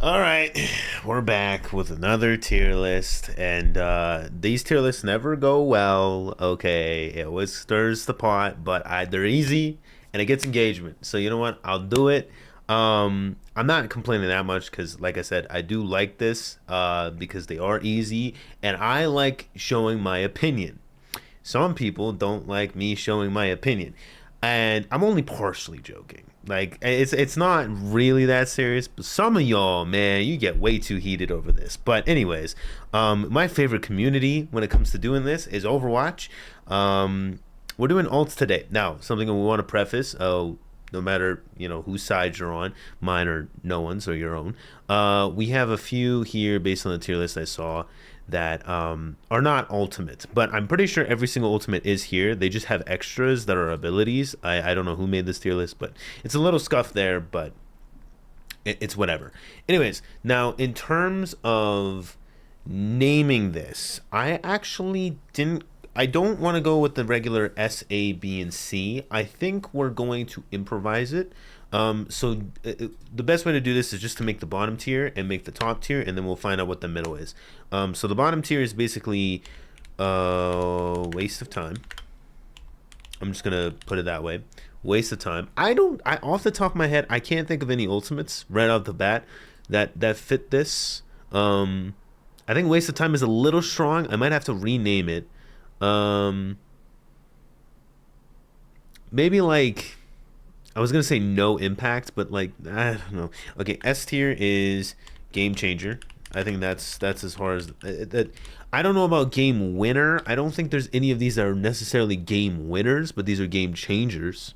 All right, we're back with another tier list, and these tier lists never go well. Okay, it always stirs the pot, but they're easy and it gets engagement. So you know what? I'll do it. I'm not complaining that much because, like I said, I do like this because they are easy, and I like showing my opinion. Some people don't like me showing my opinion, and I'm only partially joking. Like it's not really that serious, but some of y'all, man, you get way too heated over this. But anyways, my favorite community when it comes to doing this is Overwatch. We're doing alts today. Now, something we want to preface. No matter whose side you're on, mine or no one's or your own. We have a few here based on the tier list I saw that are not ultimate, but I'm pretty sure every single ultimate is here. They just have extras that are abilities. I don't know who made this tier list, but it's a little scuffed there, but it's whatever. Anyways, now in terms of naming this, I actually didn't. I don't want to go with the regular S, A, B, and C. I think we're going to improvise it. The best way to do this is just to make the bottom tier and make the top tier, and then we'll find out what the middle is. So the bottom tier is basically waste of time. I'm just gonna put it that way. Waste of time. I off the top of my head, I can't think of any ultimates right off the bat that fit this. I think waste of time is a little strong. I might have to rename it. Um, Maybe like I was gonna say no impact, but like I don't know. Okay, S tier is game changer. I think that's as far as that. I don't know about game winner. I don't think there's any of these that are necessarily game winners, but these are game changers.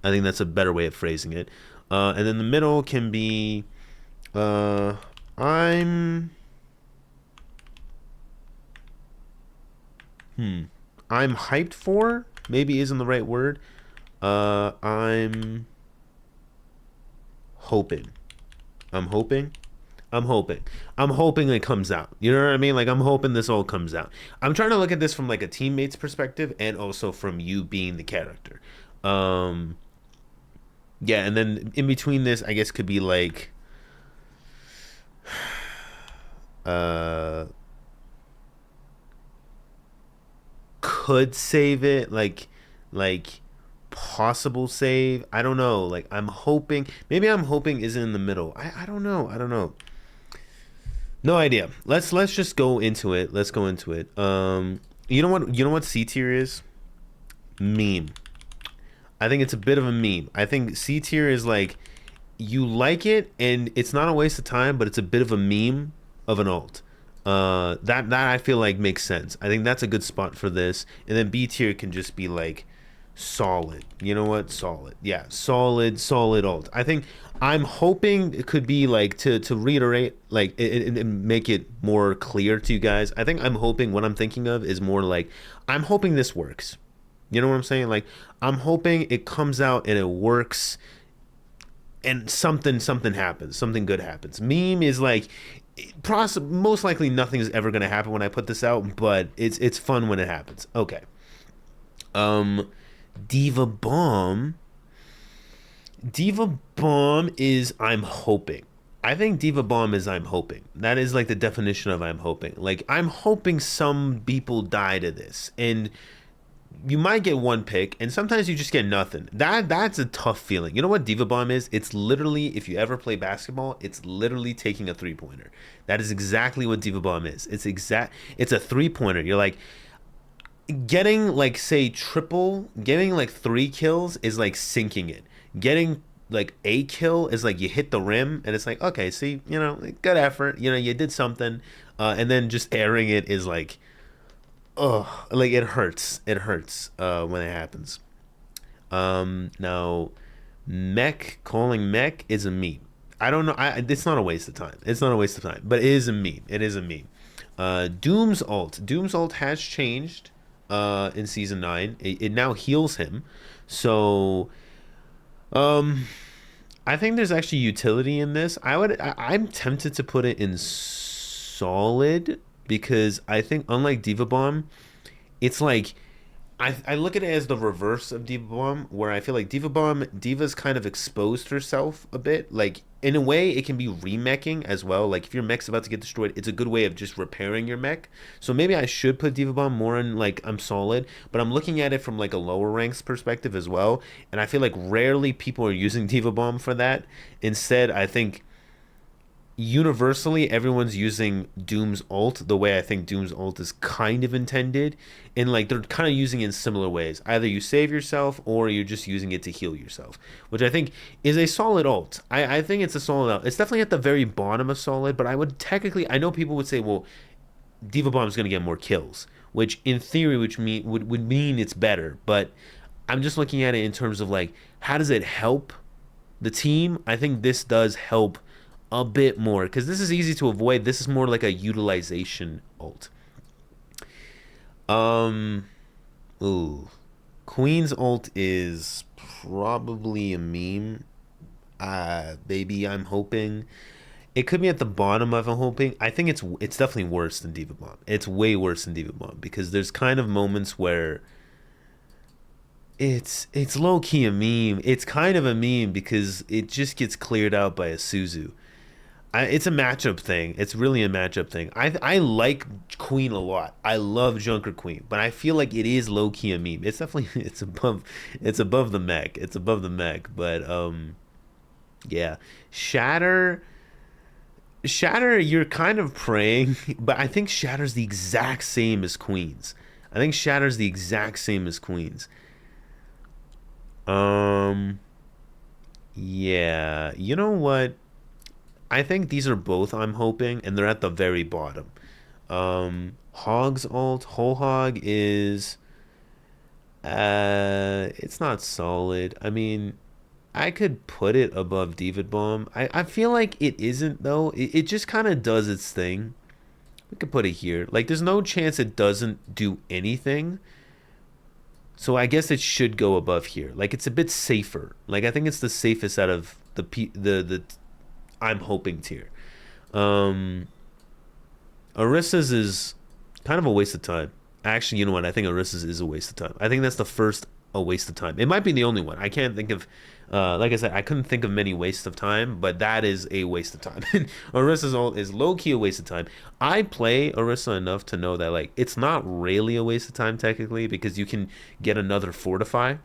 I think that's a better way of phrasing it. And then the middle can be uh, I'm hmm I'm hyped for maybe isn't the right word. I'm hoping. I'm hoping. I'm hoping. I'm hoping it comes out. You know what I mean? Like I'm hoping this all comes out. I'm trying to look at this from like a teammate's perspective and also from you being the character. Um yeah, and then in between this I guess could be like uh could save it like possible save. I don't know. Like I'm hoping maybe I'm hoping isn't in the middle. I don't know. I don't know. No idea. Let's just go into it. Let's go into it. You know what C tier is? Meme. I think it's a bit of a meme. I think C tier is like you like it and it's not a waste of time, but it's a bit of a meme of an alt. That I feel like makes sense. I think that's a good spot for this. And then B tier can just be like solid. You know what? Solid. Yeah, solid alt. I think I'm hoping it could be like to reiterate like and make it more clear to you guys. I think I'm hoping what I'm thinking of is more like I'm hoping this works. You know what I'm saying? Like I'm hoping it comes out and it works and something happens, something good happens. Meme is like most likely nothing is ever gonna happen when I put this out, but it's fun when it happens. Okay. Um, Diva Bomb. Diva Bomb is I'm hoping. I think Diva Bomb is I'm hoping. That is like the definition of I'm hoping. Like I'm hoping some people die to this, and you might get one pick and sometimes you just get nothing. That's a tough feeling. You know what Diva Bomb is? It's literally if you ever play basketball, it's literally taking a three-pointer. That is exactly what Diva Bomb is. It's a three-pointer. You're like getting like say triple, getting like 3 kills is like sinking it. Getting like a kill is like you hit the rim and it's like okay, see, good effort. You did something. And then just airing it is like oh, like it hurts. It hurts when it happens. Now, mech calling mech is a meme. I don't know. It's not a waste of time. It's not a waste of time, but it is a meme. It is a meme. Doom's ult. Doom's ult has changed in season 9. It now heals him. So, um, I think there's actually utility in this. I'm tempted to put it in solid because I think unlike Diva Bomb, it's like I look at it as the reverse of Diva Bomb, where I feel like Diva's kind of exposed herself a bit. Like in a way it can be remeching as well. Like if your mech's about to get destroyed, it's a good way of just repairing your mech. So maybe I should put Diva Bomb more in like I'm solid, but I'm looking at it from like a lower ranks perspective as well. And I feel like rarely people are using Diva Bomb for that. Instead, I think universally everyone's using Doom's ult the way I think Doom's ult is kind of intended, and like they're kind of using it in similar ways. Either you save yourself or you're just using it to heal yourself, which I think is a solid ult. I think it's a solid ult. It's definitely at the very bottom of solid, but I would technically, I know people would say, well, Diva Bomb's going to get more kills, which in theory would mean it's better, but I'm just looking at it in terms of like how does it help the team. I think this does help a bit more because this is easy to avoid. This is more like a utilization ult. Um, ooh, Queen's ult is probably a meme. Maybe I'm hoping it could be at the bottom of I'm hoping. I think it's definitely worse than Diva Bomb. It's way worse than Diva Bomb because there's kind of moments where it's low key a meme. It's kind of a meme because it just gets cleared out by a Suzu. It's a matchup thing. It's really a matchup thing. I like Queen a lot. I love Junker Queen, but I feel like it is low key a meme. It's definitely it's above the mech. It's above the mech. But yeah, Shatter. You're kind of praying, but I think Shatter's the exact same as Queen's. I think Shatter's the exact same as Queen's. Um, yeah. You know what? I think these are both I'm hoping, and they're at the very bottom. Hog's ult, Whole Hog is it's not solid. I mean, I could put it above Divid Bomb. I feel like it isn't though. It just kind of does its thing. We could put it here. Like there's no chance it doesn't do anything. So I guess it should go above here. Like it's a bit safer. Like I think it's the safest out of the I'm hoping tier. Um, Orissa's is kind of a waste of time. Actually, you know what? I think Orissa's is a waste of time. I think that's the first a waste of time. It might be the only one. I can't think of, like I said, I couldn't think of many wastes of time, but that is a waste of time. Orissa's ult is low key a waste of time. I play Orissa enough to know that like it's not really a waste of time technically because you can get another fortify.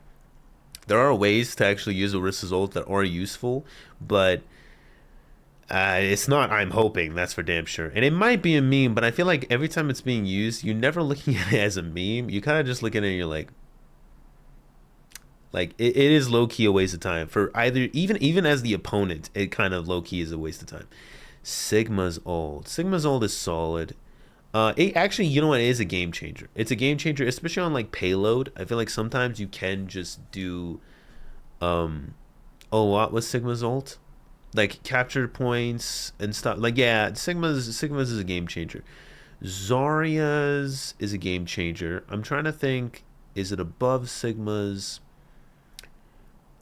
There are ways to actually use Orissa's ult that are useful, but it's not I'm hoping, that's for damn sure. And it might be a meme, but I feel like every time it's being used, you're never looking at it as a meme. You kind of just look at it and you're like it is low key a waste of time for either even as the opponent. It kind of low key is a waste of time. Sigma's ult. Sigma's ult is solid. It actually, you know what, it is a game changer. It's a game changer, especially on like payload. I feel like sometimes you can just do a lot with Sigma's ult, like capture points and stuff. Like yeah, Sigma's is a game changer. Zarya's is a game changer. I'm trying to think, is it above Sigma's?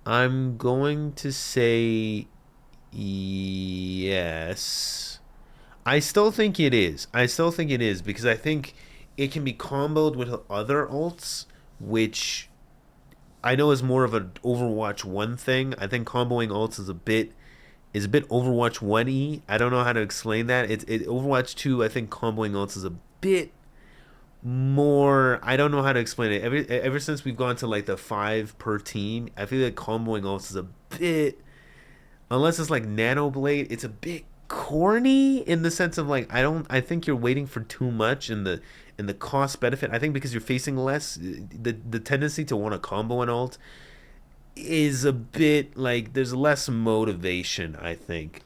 I'm going to say yes. I still think it is. I still think it is because I think it can be comboed with other ults, which I know is more of an Overwatch 1 thing. I think comboing ults is a bit Overwatch 1y. I don't know how to explain that. Overwatch 2, I think comboing ults is a bit more. I don't know how to explain it. Ever since we've gone to like the 5 per team, I feel like comboing ults is a bit, unless it's like Nano Blade, it's a bit corny in the sense of like I think you're waiting for too much in the cost benefit. I think because you're facing less, the tendency to want to combo an ult is a bit like there's less motivation, I think.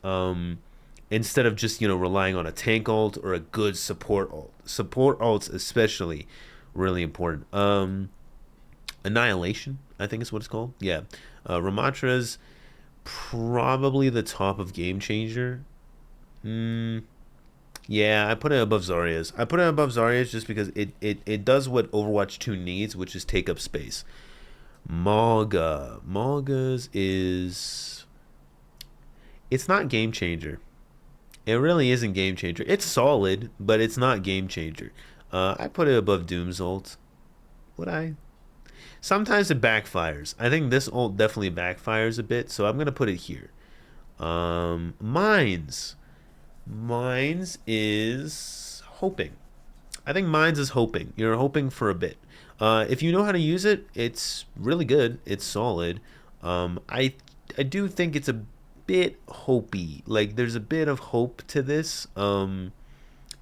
Instead of just, relying on a tank ult or a good support ult. Support ults especially really important. Annihilation, I think is what it's called. Yeah. Ramatra's probably the top of game changer. Yeah, I put it above Zarya's. I put it above Zarya's just because it does what Overwatch 2 needs, which is take up space. Malga's is, it's not game changer. It really isn't game changer. It's solid, but it's not game changer. I put it above Doom's ult. Would I? Sometimes it backfires. I think this ult definitely backfires a bit, so I'm gonna put it here. Mines. Mines is hoping. I think Mines is hoping. You're hoping for a bit. If you know how to use it, it's really good. It's solid. I do think it's a bit hopey. Like there's a bit of hope to this.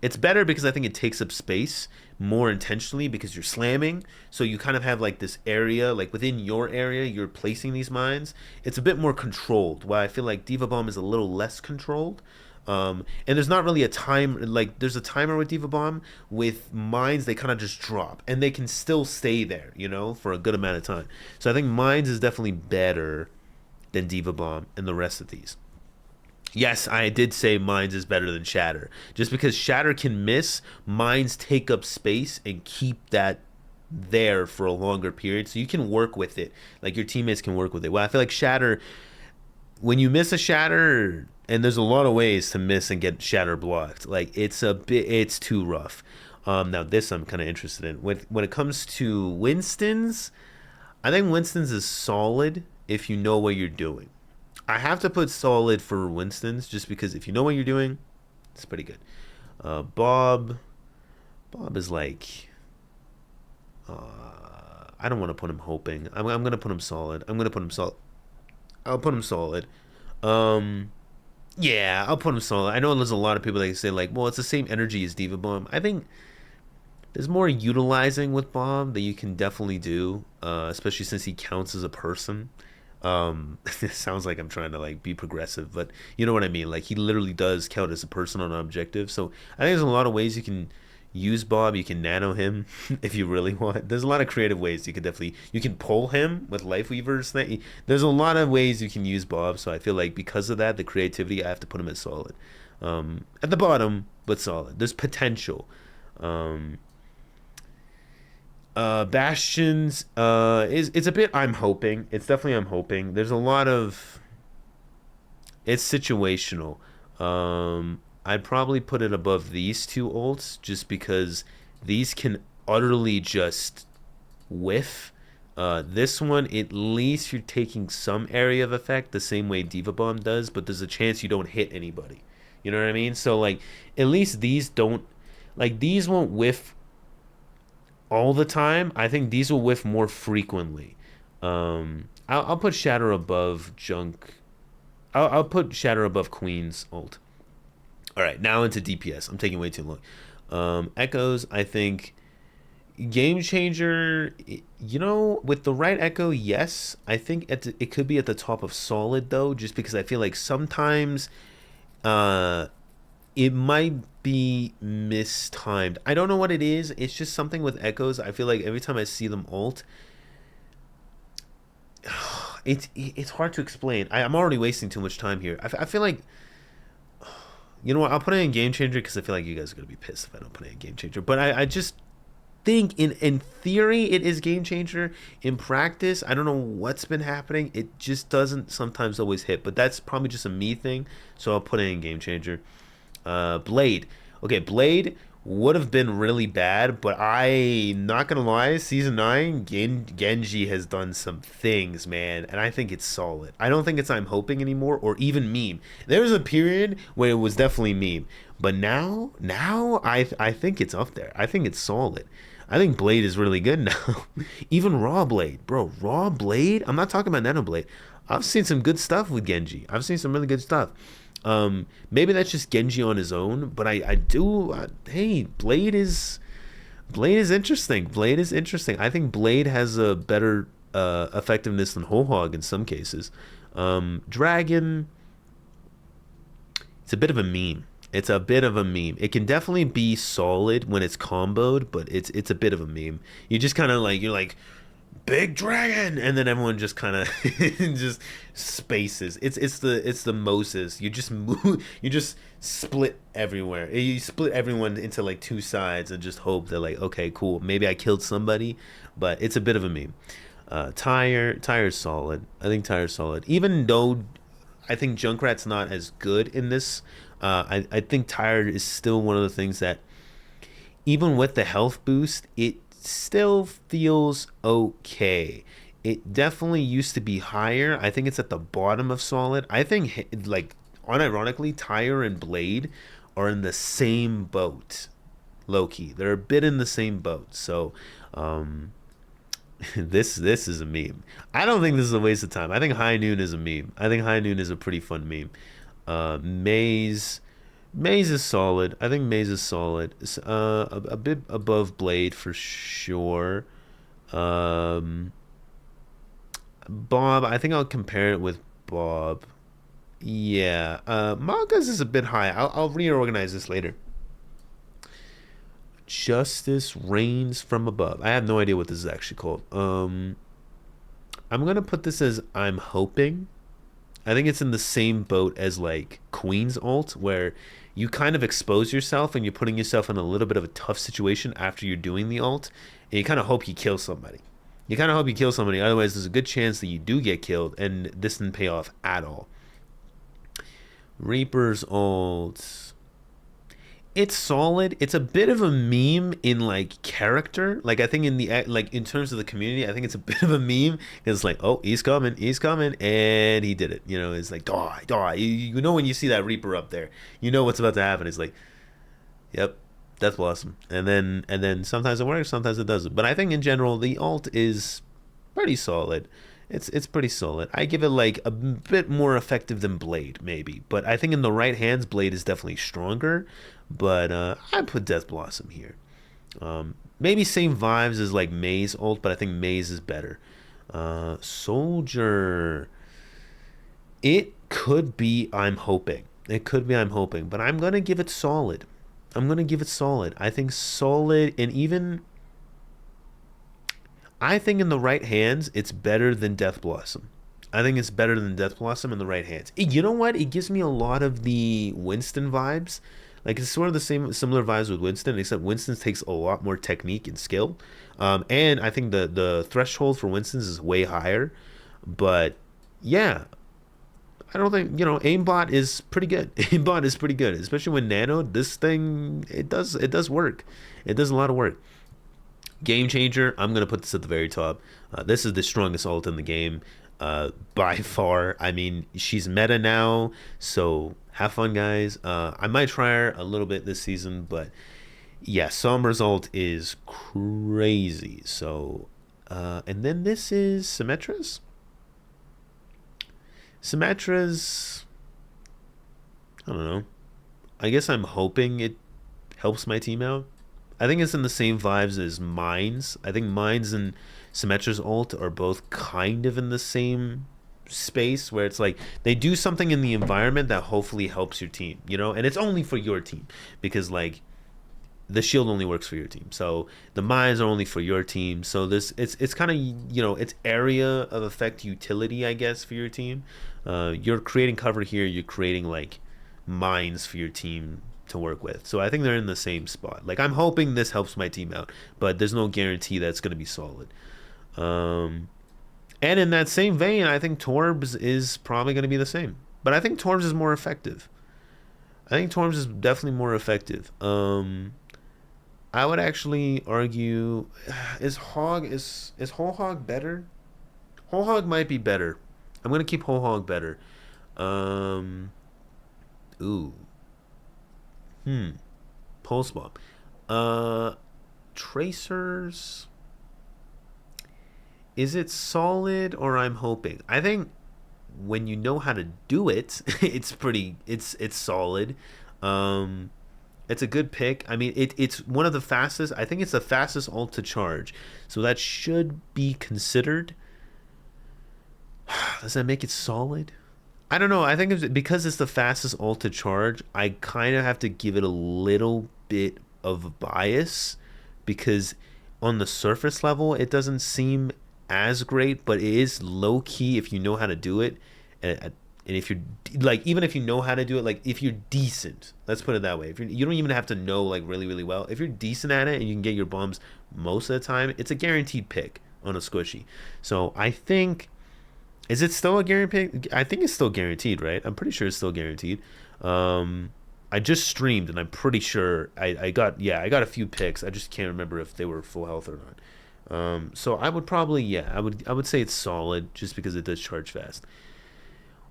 It's better because I think it takes up space more intentionally because you're slamming. So you kind of have like this area, like within your area, you're placing these mines. It's a bit more controlled. While I feel like Diva Bomb is a little less controlled. And there's not really a time, like there's a timer with Diva Bomb. With mines, they kind of just drop and they can still stay there, for a good amount of time. So I think mines is definitely better than Diva Bomb and the rest of these. Yes, I did say Mines is better than Shatter. Just because Shatter can miss, Mines take up space and keep that there for a longer period. So you can work with it. Like your teammates can work with it. Well, I feel like Shatter, when you miss a Shatter, and there's a lot of ways to miss and get Shatter blocked. Like it's too rough. Now this I'm kind of interested in. When it comes to Winston's, I think Winston's is solid if you know what you're doing. I have to put solid for Winston's just because if you know what you're doing, it's pretty good. Bob, Bob is like, I don't want to put him hoping. I'm gonna put him solid. I'm gonna put him solid. I'll put him solid. Um, yeah, I'll put him solid. I know there's a lot of people that say like, well, it's the same energy as Diva Bomb. I think there's more utilizing with Bob that you can definitely do, especially since he counts as a person. It sounds like I'm trying to like be progressive, but you know what I mean. Like he literally does count as a person on an objective. So I think there's a lot of ways you can use Bob. You can nano him if you really want. There's a lot of creative ways you can pull him with life weavers. There's a lot of ways you can use Bob. So I feel like because of that, the creativity, I have to put him at solid. At the bottom, but solid. There's potential. Um, Bastions is it's a bit I'm hoping. It's definitely I'm hoping. There's a lot of it's situational. I'd probably put it above these two ults just because these can utterly just whiff. This one, at least you're taking some area of effect the same way Diva Bomb does, but there's a chance you don't hit anybody. You know what I mean? So like at least these don't like these won't whiff all the time. I think these will whiff more frequently. I'll put Shatter above Junk. I'll put Shatter above Queen's ult. All right, now into DPS. I'm taking way too long. Echoes, I think game changer. With the right echo, yes. I think it could be at the top of solid though, just because I feel like sometimes uh, it might be mistimed. I don't know what it is. It's just something with echoes. I feel like every time I see them ult, it's hard to explain. I'm already wasting too much time here. I feel like you know what? I'll put it in game changer because I feel like you guys are gonna be pissed if I don't put it in game changer. But I just think in theory it is game changer. In practice, I don't know what's been happening. It just doesn't sometimes always hit. But that's probably just a me thing. So I'll put it in game changer. Blade. Okay, Blade would have been really bad, but I not gonna lie, season 9, Genji has done some things, man, and I think it's solid. I don't think it's I'm hoping anymore or even meme. There was a period where it was definitely meme, but now I think it's up there. I think it's solid. I think Blade is really good now. Even Raw Blade, bro. Raw Blade. I'm not talking about Nano Blade. I've seen some good stuff with Genji. I've seen some really good stuff. Maybe that's just Genji on his own, but I do. Hey, Blade is interesting. Blade is interesting. I think Blade has a better effectiveness than Hohog in some cases. Dragon, it's a bit of a meme. It's a bit of a meme. It can definitely be solid when it's comboed, but it's a bit of a meme. You just kind of like you're like big dragon, and then everyone just kind of just spaces. It's the Moses. You just move. You just split everywhere. You split everyone into like two sides and just hope that like okay, cool. Maybe I killed somebody, but it's a bit of a meme. Tire's solid. I think Tire's solid. Even though I think Junkrat's not as good in this. I think Tire is still one of the things that, even with the health boost, it still feels okay. It definitely used to be higher. I think it's at the bottom of solid. I think like unironically, tire and blade are in the same boat. Low key, they're a bit in the same boat. So, um, this is a meme. I don't think this is a waste of time. I think High Noon is a meme. I think High Noon is a pretty fun meme. Maze, Maze is solid. I think Maze is solid. A bit above Blade for sure. Um, Bob, I think I'll compare it with Bob. Yeah, Mangas is a bit high. I'll reorganize this later. Justice reigns from above. I have no idea what this is actually called. I'm gonna put this as I'm hoping. I think it's in the same boat as like Queen's ult, where you kind of expose yourself and you're putting yourself in a little bit of a tough situation after you're doing the ult, and you kind of hope you kill somebody. You kind of hope you kill somebody, otherwise there's a good chance that you do get killed, and this didn't pay off at all. Reaper's ult. It's solid. It's a bit of a meme in like character. Like I think in the like in terms of the community, I think it's a bit of a meme. It's like, oh, he's coming, and he did it. You know, it's like die, die. You know when you see that Reaper up there, you know what's about to happen. It's like, yep, Death Blossom, and then sometimes it works, sometimes it doesn't. But I think in general the alt is pretty solid. It's pretty solid. I give it like a bit more effective than Blade, maybe. But I think in the right hands, Blade is definitely stronger. But I put Death Blossom here. Maybe same vibes as like Maze ult, but I think Maze is better. Soldier. It could be I'm hoping. It could be I'm hoping, but I'm gonna give it solid. I'm gonna give it solid. I think solid, and even I think in the right hands, it's better than Death Blossom. I think it's better than Death Blossom in the right hands. You know what? It gives me a lot of the Winston vibes. Like it's sort of the same similar vibes with Winston, except Winston takes a lot more technique and skill. And I think the threshold for Winston's is way higher. But yeah, I don't think aimbot is pretty good. Aimbot is pretty good, especially when nano. This thing it does work. It does a lot of work. Game changer. I'm gonna put this at the very top. This is the strongest ult in the game, by far. I mean, she's meta now, so have fun, guys. I might try her a little bit this season, but yeah, Somber's ult is crazy. So, and then this is Symmetra's. Symmetra's. I don't know. I guess I'm hoping it helps my team out. I think it's in the same vibes as Mines. I think Mines and Symmetra's ult are both kind of in the same space where it's like they do something in the environment that hopefully helps your team, and it's only for your team because like the shield only works for your team. So the mines are only for your team. So this it's kind of it's area of effect utility, I guess, for your team. You're creating cover here. You're creating like mines for your team to work with. So I think they're in the same spot. Like I'm hoping this helps my team out, but there's no guarantee that it's going to be solid. And in that same vein, I think Torbs is probably going to be the same. But I think Torbs is more effective. I think Torbs is definitely more effective. I would actually argue, is Whole Hog better? Whole Hog might be better. I'm gonna keep Whole Hog better. Um, ooh, Pulse Bomb. Uh, Tracers. Is it solid or I'm hoping? I think when you know how to do it, it's solid. Um, it's a good pick. I mean, it's one of the fastest. I think it's the fastest ult to charge, so that should be considered. Does that make it solid? I don't know. I think because it's the fastest ult to charge, I kind of have to give it a little bit of bias because on the surface level, it doesn't seem as great, but it is low key if you know how to do it. And if you're like, even if you know how to do it, like if you're decent, let's put it that way. If you don't even have to know like really, really well. If you're decent at it and you can get your bums most of the time, it's a guaranteed pick on a squishy. So I think, is it still a guaranteed pick? I think it's still guaranteed, right? I'm pretty sure it's still guaranteed. I just streamed and I'm pretty sure I got a few picks. I just can't remember if they were full health or not. So I would probably, yeah, I would say it's solid just because it does charge fast.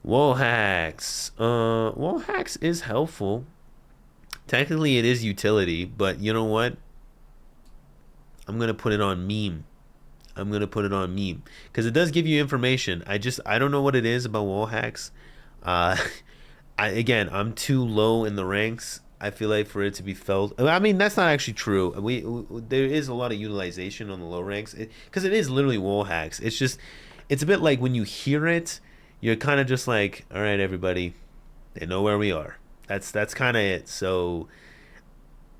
Wall hacks. Wall hacks is helpful. Technically, it is utility, but you know what? I'm gonna put it on meme. I'm gonna put it on meme because it does give you information. I don't know what it is about wall hacks. Uh, I'm too low in the ranks. I feel like for it to be felt. I mean, that's not actually true. There is a lot of utilization on the low ranks because it is literally wall hacks. It's a bit like when you hear it, you're kind of just like, all right, everybody, they know where we are. That's kind of it. So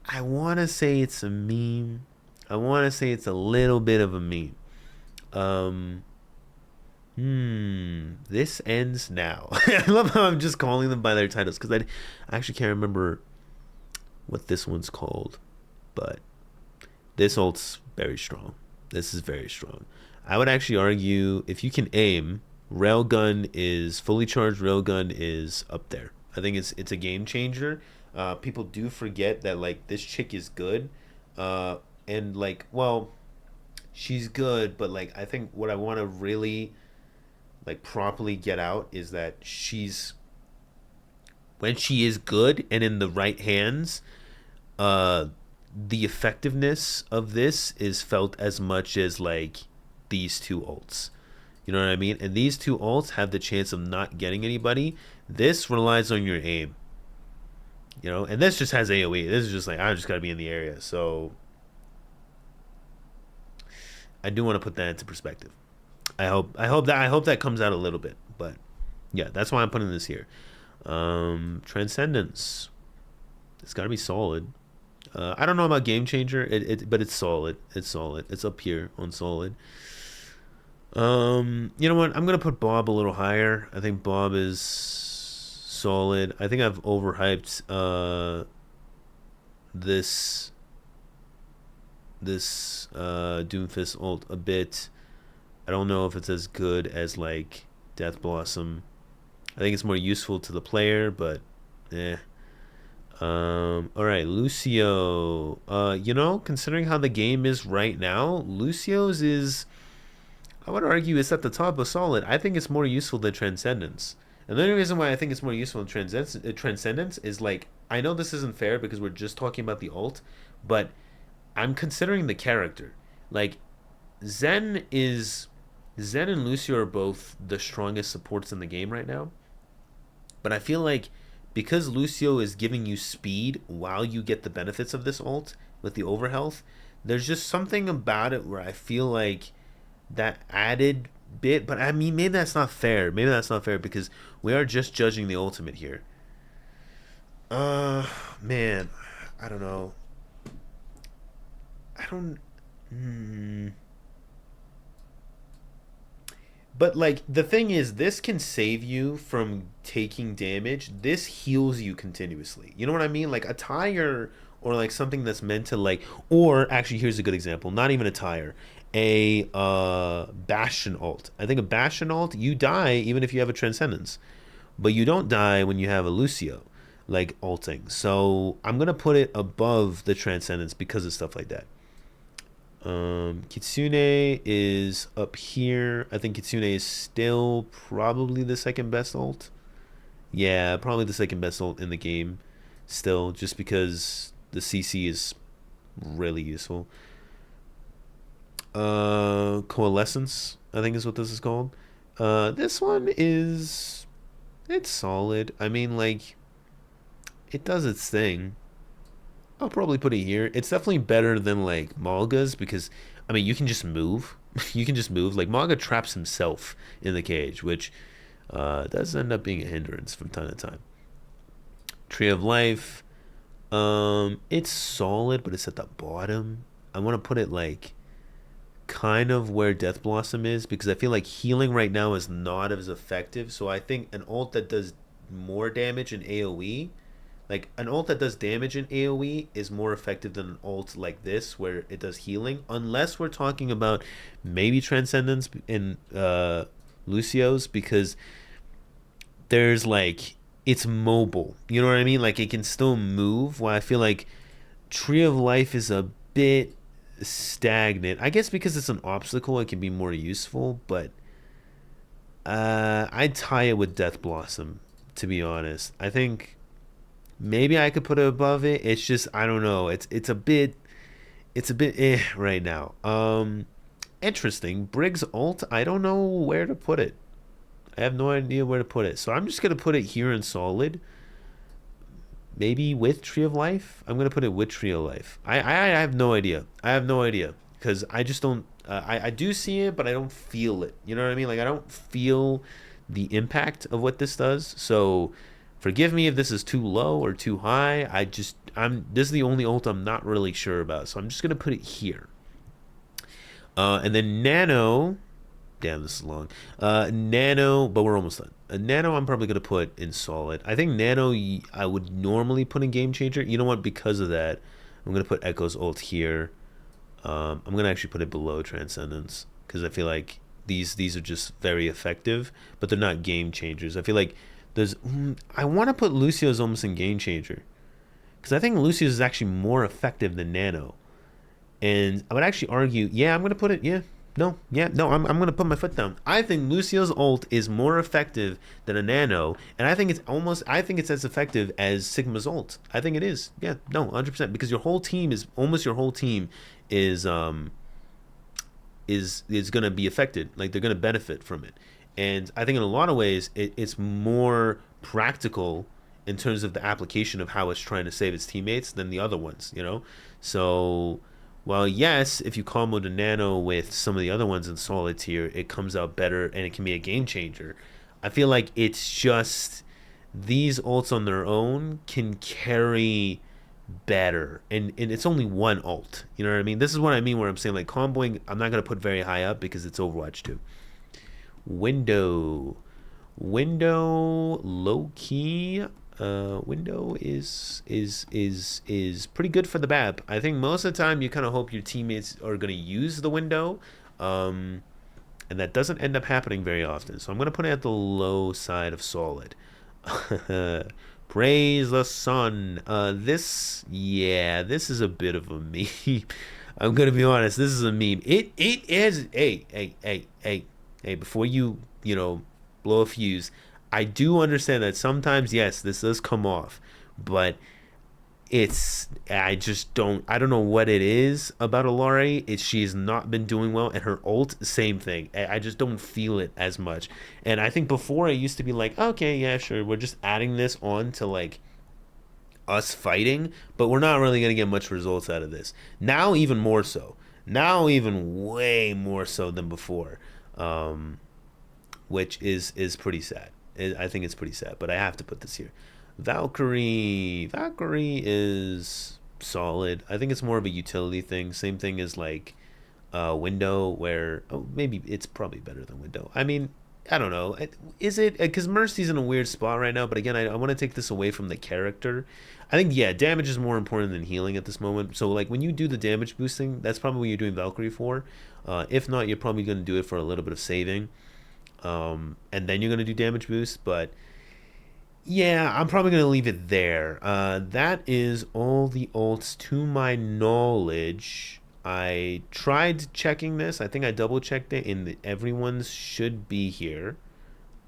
I want to say it's a meme. I want to say it's a little bit of a meme. Um, this ends now. I love how I'm just calling them by their titles because I actually can't remember what this one's called, but this ult's very strong. This is very strong. I would actually argue if you can aim, railgun is fully charged. Railgun is up there. I think it's a game changer. People do forget that like this chick is good, uh, and like well, she's good, but like I think what I want to really like properly get out is that she's when she is good and in the right hands, uh the effectiveness of this is felt as much as like these two ults. You know what I mean? And these two ults have the chance of not getting anybody. This relies on your aim. You know, and this just has AoE. This is just like I just gotta be in the area. So I do want to put that into perspective. I hope that comes out a little bit. But yeah, that's why I'm putting this here. Transcendence. It's gotta be solid. I don't know about game changer, but it's solid. It's solid. It's up here on solid. You know what? I'm gonna put Bob a little higher. I think Bob is solid. I think I've overhyped this Doomfist ult a bit. I don't know if it's as good as like Death Blossom. I think it's more useful to the player, but eh. All right, Lucio. Considering how the game is right now, Lucio's is I would argue it's at the top of solid. I think it's more useful than Transcendence. And the only reason why I think it's more useful than Transcendence is like I know this isn't fair because we're just talking about the ult, but I'm considering the character. Like Zen is Zen and Lucio are both the strongest supports in the game right now. But I feel like because Lucio is giving you speed while you get the benefits of this ult with the overhealth, there's just something about it where I feel like that added bit. But I mean, maybe that's not fair. Maybe that's not fair because we are just judging the ultimate here. Uh, man, I don't know. I don't. Hmm. But like the thing is, this can save you from taking damage. This heals you continuously. You know what I mean? Like a tire or like something that's meant to like. Or actually, here's a good example. Not even a tire. A Bastion ult. I think a Bastion ult, you die even if you have a Transcendence, but you don't die when you have a Lucio like ulting. So I'm gonna put it above the Transcendence because of stuff like that. Kitsune is up here. I think Kitsune is still probably the second best ult. Yeah, probably the second best ult in the game. Still, just because the CC is really useful. Coalescence, I think is what this is called. This one is it's solid. I mean, like it does its thing. I'll probably put it here. It's definitely better than like Malga's because I mean you can just move. You can just move. Like Malga traps himself in the cage, which does end up being a hindrance from time to time. Tree of Life. It's solid, but it's at the bottom. I want to put it like kind of where Death Blossom is because I feel like healing right now is not as effective. So I think an ult that does more damage in AoE, like an ult that does damage in AoE is more effective than an ult like this where it does healing. Unless we're talking about maybe Transcendence in Lucio's because there's like it's mobile. You know what I mean? Like it can still move. While I feel like Tree of Life is a bit stagnant. I guess because it's an obstacle, it can be more useful, but I'd tie it with Death Blossom, to be honest. I think maybe I could put it above it. It's just I don't know. It's a bit right now. Interesting. Briggs ult. I don't know where to put it. I have no idea where to put it. So I'm just gonna put it here in solid. Maybe with Tree of Life. I'm gonna put it with Tree of Life. I have no idea. I have no idea because I just don't. I do see it, but I don't feel it. You know what I mean? Like I don't feel the impact of what this does. So forgive me if this is too low or too high. I'm this is the only ult I'm not really sure about. So I'm just gonna put it here. And then Nano. Damn, this is long. Nano, but we're almost done. Nano, I'm probably gonna put in solid. I think Nano, I would normally put in game changer. You know what? Because of that, I'm gonna put Echo's ult here. I'm gonna actually put it below Transcendence because I feel like these are just very effective, but they're not game changers. I feel like there's. I want to put Lucio's almost in game changer because I think Lucio's is actually more effective than Nano. And I would actually argue, yeah, I'm gonna put it, yeah, no, yeah, no, I'm gonna put my foot down. I think Lucio's ult is more effective than a Nano, and I think it's as effective as Sigma's ult. I think it is, yeah, no, 100%, because your whole team is gonna be affected, like they're gonna benefit from it, and I think in a lot of ways it's more practical in terms of the application of how it's trying to save its teammates than the other ones, you know, so. Well, yes, if you combo the Nano with some of the other ones in solid tier, it comes out better and it can be a game changer. I feel like it's just these ults on their own can carry better. And it's only one ult. You know what I mean? This is what I mean where I'm saying like comboing, I'm not going to put very high up because it's Overwatch 2. Window. Window low key. Window is pretty good for the BAP. I think most of the time you kind of hope your teammates are gonna use the window, and that doesn't end up happening very often. So I'm gonna put it at the low side of solid. Praise the sun. This is a bit of a meme. I'm gonna be honest. This is a meme. It is. Hey. Before you blow a fuse. I do understand that sometimes, yes, this does come off, but I don't know what it is about Alari. She's not been doing well, and her ult, same thing. I just don't feel it as much. And I think before I used to be like, okay, yeah, sure, we're just adding this on to like us fighting, but we're not really gonna get much results out of this. Now, even more so. Now, even way more so than before, which is pretty sad. I think it's pretty sad, but I have to put this here. Valkyrie is solid. I think it's more of a utility thing. Same thing as like Window, where maybe it's probably better than Window. I mean, I don't know. Is it because Mercy's in a weird spot right now? But again, I want to take this away from the character. I think yeah, damage is more important than healing at this moment. So like when you do the damage boosting, that's probably what you're doing Valkyrie for. If not, you're probably going to do it for a little bit of saving. And then you're gonna do damage boost, but yeah, I'm probably gonna leave it there. That is all the ults to my knowledge. I tried checking this. I think I double checked it, and everyone's should be here.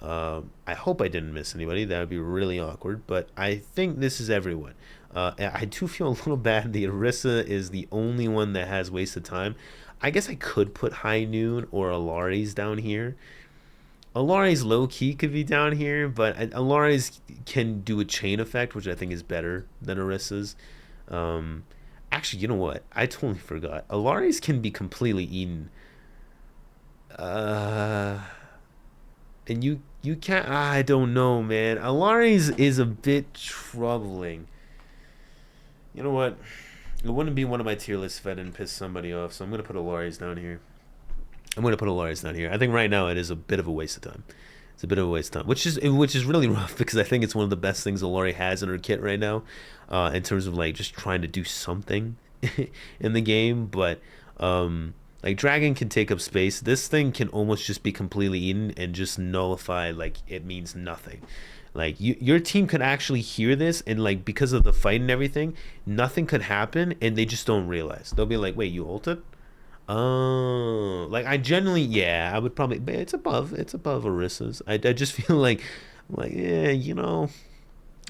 I hope I didn't miss anybody. That would be really awkward, but I think this is everyone. I do feel a little bad. The Orisa is the only one that has wasted time. I guess I could put High Noon or Alari's down here. Alari's low key could be down here, but Alari's can do a chain effect, which I think is better than Orisa's. Actually, you know what? I totally forgot. Alari's can be completely eaten. And you can't. I don't know, man. Alari's is a bit troubling. You know what? It wouldn't be one of my tier lists if I didn't piss somebody off, so I'm gonna put Alari's down here. I'm going to put Alari's down here. I think right now it is a bit of a waste of time. It's a bit of a waste of time, which is really rough because I think it's one of the best things Alari has in her kit right now, in terms of like just trying to do something in the game. But like Dragon can take up space. This thing can almost just be completely eaten and just nullify, like it means nothing. Like your team could actually hear this, and like because of the fight and everything, nothing could happen, and they just don't realize. They'll be like, "Wait, you ulted?" Oh, like I generally, yeah, I would probably. But it's above Orissa's. I just feel like yeah,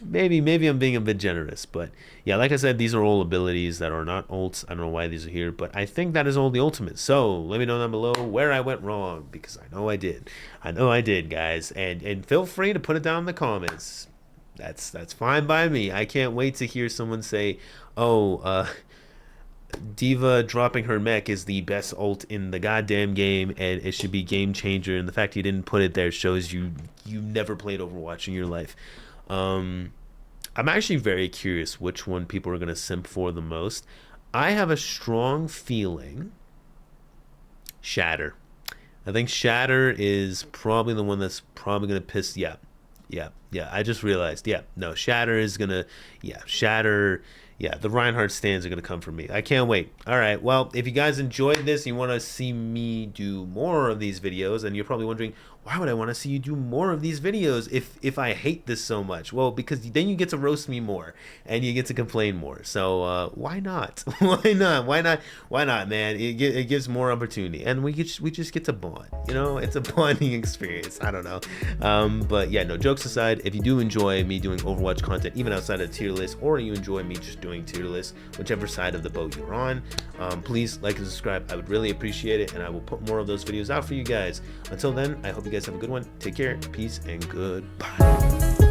maybe I'm being a bit generous, but yeah, like I said, these are all abilities that are not ults. I don't know why these are here, but I think that is all the ultimates. So let me know down below where I went wrong, because I know I did. I know I did, guys, and feel free to put it down in the comments. That's fine by me. I can't wait to hear someone say, "Oh, Diva dropping her mech is the best ult in the goddamn game, and it should be game changer." And the fact you didn't put it there shows you never played Overwatch in your life. Um, I'm actually very curious which one people are gonna simp for the most. I have a strong feeling Shatter. I think Shatter is probably the one that's probably gonna piss. Yeah, yeah. I just realized. Yeah, no, Shatter is gonna. Yeah, Shatter. Yeah, the Reinhardt stands are gonna come for me. I can't wait. All right. Well, if you guys enjoyed this, you want to see me do more of these videos, and you're probably wondering, why would I want to see you do more of these videos if I hate this so much? Well, because then you get to roast me more, and you get to complain more. So why not? Why not? Why not? Why not, man? It gives more opportunity, and we just get to bond. It's a bonding experience. I don't know, but yeah, no, jokes aside, if you do enjoy me doing Overwatch content, even outside of tier list, or you enjoy me just doing tier list, whichever side of the boat you're on, please like and subscribe. I would really appreciate it, and I will put more of those videos out for you guys. Until then, I hope you guys have a good one. Take care, peace, and goodbye.